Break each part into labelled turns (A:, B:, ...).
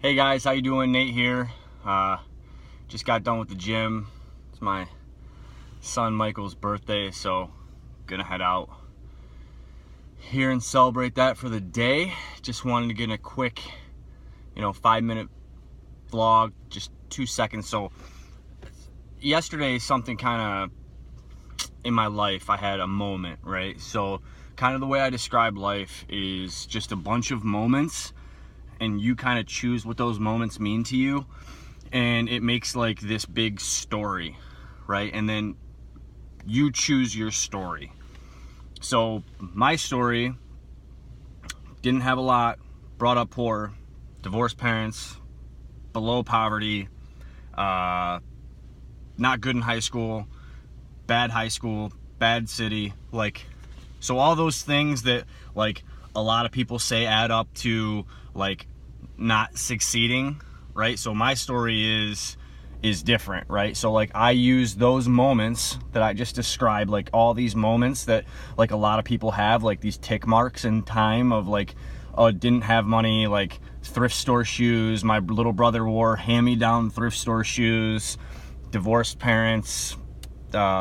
A: Hey guys, how you doing? Nate here. Just got done with the gym. It's my son Michael's birthday, so gonna head out here and celebrate that for the day. Just wanted to get in a quick, 5-minute vlog, just 2 seconds. So yesterday, something kind of in my life, I had a moment, right? So kind of the way I describe life is just a bunch of moments, and you kind of choose what those moments mean to you, and it makes like this big story, right? And then you choose your story. So my story, didn't have a lot, brought up poor, divorced parents, below poverty, not good in high school, bad city, so all those things that a lot of people say add up to not succeeding, right? So my story is different, right? So I use those moments that I just described, all these moments that a lot of people have, these tick marks in time of didn't have money, thrift store shoes, my little brother wore hand-me-down thrift store shoes, divorced parents,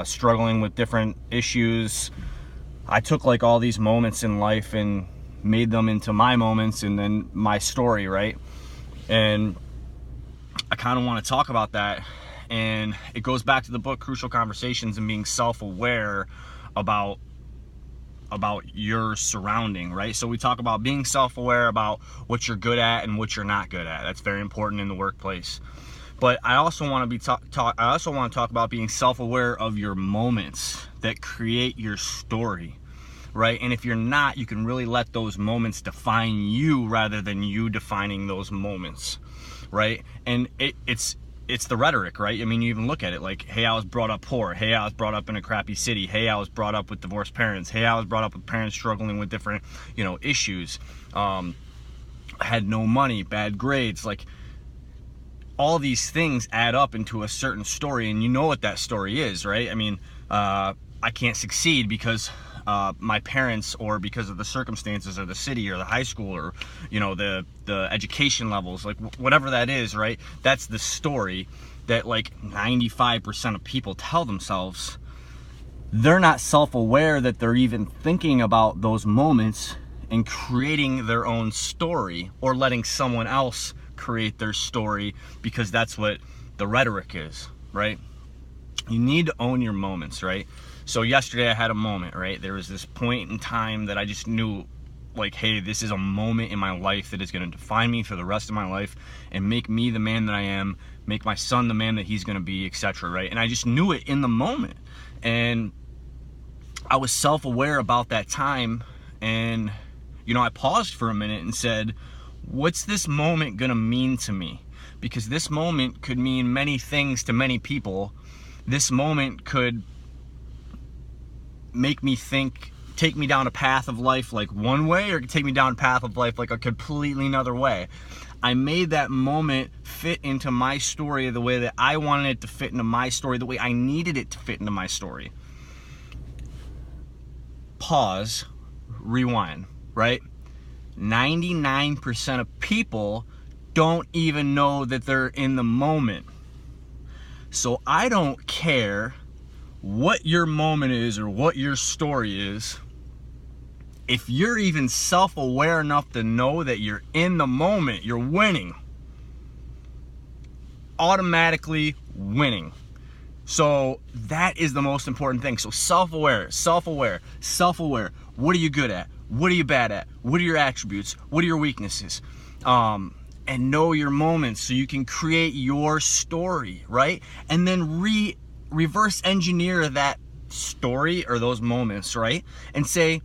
A: struggling with different issues. I took all these moments in life and made them into my moments and then my story, right? And I kind of want to talk about that, and it goes back to the book Crucial Conversations and being self-aware about your surrounding, right? So we talk about being self-aware about what you're good at and what you're not good at. That's very important in the workplace. But I also want to talk about being self-aware of your moments that create your story, right? And if you're not, you can really let those moments define you rather than you defining those moments, right? And it's the rhetoric, right? I mean, you even look at it hey, I was brought up poor. Hey, I was brought up in a crappy city. Hey, I was brought up with divorced parents. Hey, I was brought up with parents struggling with different, issues. Had no money, bad grades. All these things add up into a certain story, and you know what that story is, right? I mean, I can't succeed because my parents, or because of the circumstances, or the city, or the high school, or the education levels, whatever that is, right? That's the story that 95% of people tell themselves. They're not self-aware that they're even thinking about those moments and creating their own story, or letting someone else create their story, because that's what the rhetoric is, right? You need to own your moments, right? So yesterday I had a moment, right? There was this point in time that I just knew, hey, this is a moment in my life that is going to define me for the rest of my life and make me the man that I am, make my son the man that he's going to be, etc., right? And I just knew it in the moment, and I was self-aware about that time, and I paused for a minute and said, what's this moment gonna mean to me? Because this moment could mean many things to many people. This moment could make me think, take me down a path of life one way, or take me down a path of life a completely another way. I made that moment fit into my story the way that I wanted it to fit into my story, the way I needed it to fit into my story. Pause, rewind, right? 99% of people don't even know that they're in the moment. So I don't care what your moment is or what your story is. If you're even self-aware enough to know that you're in the moment, you're winning. Automatically winning. So that is the most important thing. So self-aware. What are you good at? What are you bad at? What are your attributes? What are your weaknesses? And know your moments so you can create your story, right? And then reverse engineer that story or those moments, right? And say,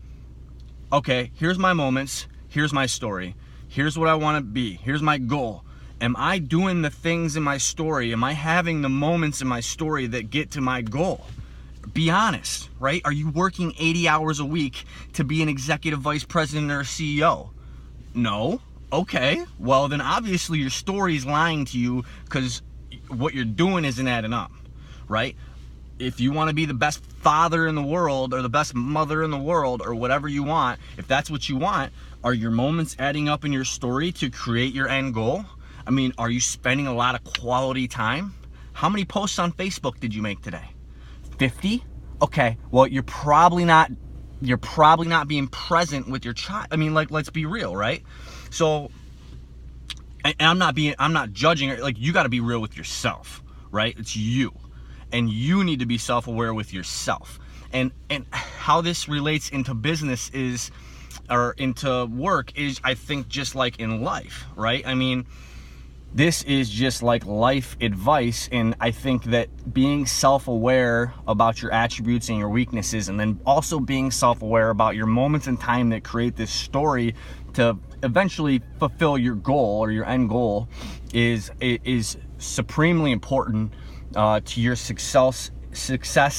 A: okay, here's my moments, here's my story, here's what I want to be, here's my goal. Am I doing the things in my story? Am I having the moments in my story that get to my goal? Be honest, right? Are you working 80 hours a week to be an executive vice president or a CEO? No? Okay. Well, then obviously your story's lying to you, because what you're doing isn't adding up, right? If you want to be the best father in the world, or the best mother in the world, or whatever you want, if that's what you want, are your moments adding up in your story to create your end goal? I mean, are you spending a lot of quality time? How many posts on Facebook did you make today? 50? Okay, well, you're probably not being present with your child. I mean, like, let's be real, right? So, and I'm not judging, like, you got to be real with yourself, right? It's you, and you need to be self-aware with yourself. And how this relates into business is, or into work, is, I think, just like in life, right? I mean, this is just like life advice, and I think that being self-aware about your attributes and your weaknesses, and then also being self-aware about your moments in time that create this story to eventually fulfill your goal or your end goal is supremely important to your success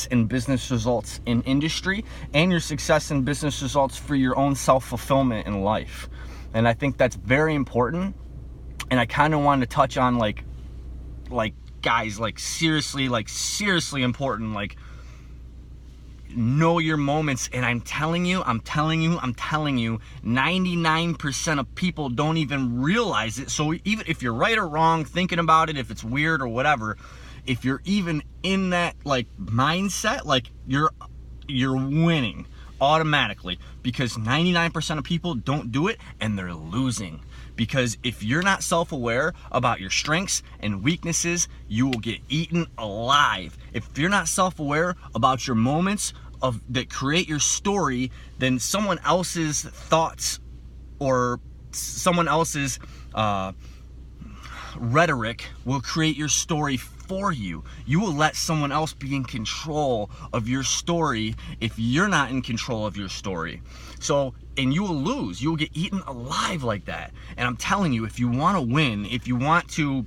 A: and business results in industry, and your success and business results for your own self-fulfillment in life. And I think that's very important. And I kind of wanted to touch on like guys, like seriously important, like, know your moments. And I'm telling you, 99% of people don't even realize it. So even if you're right or wrong, thinking about it, if it's weird or whatever, if you're even in that like mindset, like you're winning automatically, because 99% of people don't do it, and they're losing. Because if you're not self-aware about your strengths and weaknesses, you will get eaten alive. If you're not self-aware about your moments that create your story, then someone else's thoughts or someone else's rhetoric will create your story for you. You will let someone else be in control of your story if you're not in control of your story. So, and you will lose. You will get eaten alive like that. And I'm telling you, if you want to win, if you want to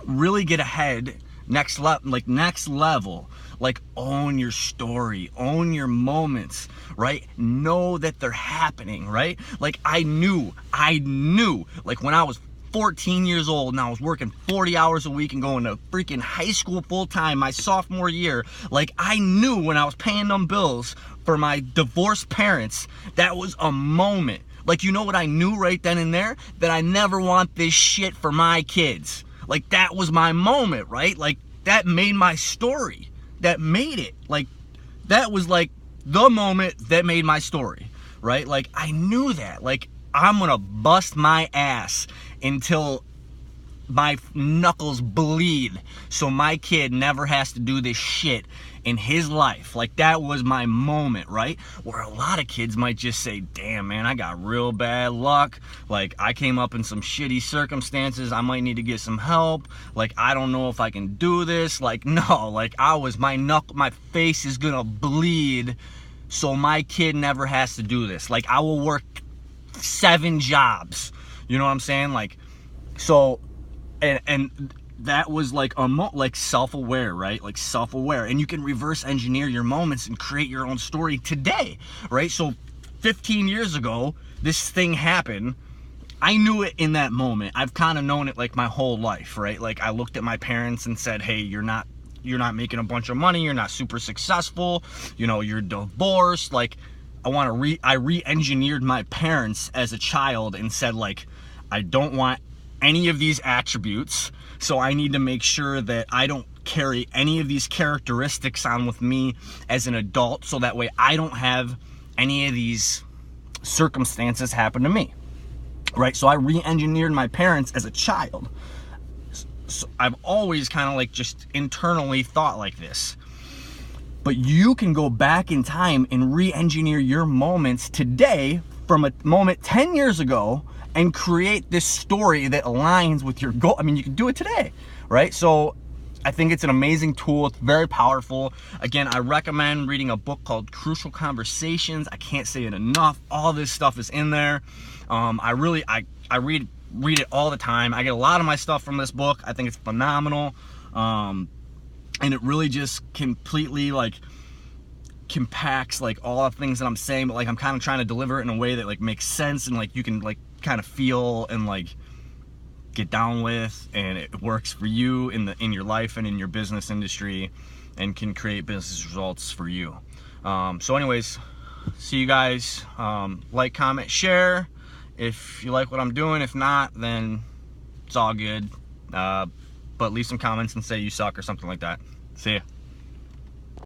A: really get ahead, next level, like, own your story, own your moments, right? Know that they're happening, right? Like, I knew, like, when I was 14 years old and I was working 40 hours a week and going to freaking high school full time my sophomore year, like, I knew when I was paying them bills for my divorced parents, that was a moment. Like, you know what I knew right then and there? That I never want this shit for my kids. Like, that was my moment, right? Like, that made my story. That made it. Like, that was like the moment that made my story, right? Like, I knew that. Like, I'm gonna bust my ass until my knuckles bleed so my kid never has to do this shit in his life. Like, that was my moment, right? Where a lot of kids might just say, damn, man, I got real bad luck. Like, I came up in some shitty circumstances. I might need to get some help. Like, I don't know if I can do this. Like, no, like, my face is gonna bleed so my kid never has to do this. Like, I will work 7 jobs. You know what I'm saying? Like, so, and that was like like self-aware, right? Like, self-aware. And you can reverse engineer your moments and create your own story today, right? So 15 years ago, this thing happened. I knew it in that moment. I've kind of known it like my whole life, right? Like, I looked at my parents and said, hey, you're not making a bunch of money. You're not super successful. You know, you're divorced. Like, I re-engineered my parents as a child and said, like, I don't want any of these attributes, so I need to make sure that I don't carry any of these characteristics on with me as an adult, so that way I don't have any of these circumstances happen to me, right? So I re-engineered my parents as a child. So I've always kind of like just internally thought like this. But you can go back in time and re-engineer your moments today from a moment 10 years ago and create this story that aligns with your goal. I mean, you can do it today, right? So I think it's an amazing tool. It's very powerful. Again, I recommend reading a book called Crucial Conversations. I can't say it enough. All this stuff is in there. I read it all the time. I get a lot of my stuff from this book. I think it's phenomenal. And it really just completely like compacts like all the things that I'm saying, but like I'm kind of trying to deliver it in a way that like makes sense and like you can like kind of feel and like get down with, and it works for you in your life and in your business industry, and can create business results for you. So anyways, see you guys. Like, comment, share if you like what I'm doing. If not, then It's all good. But leave some comments and say you suck or something like that. See ya.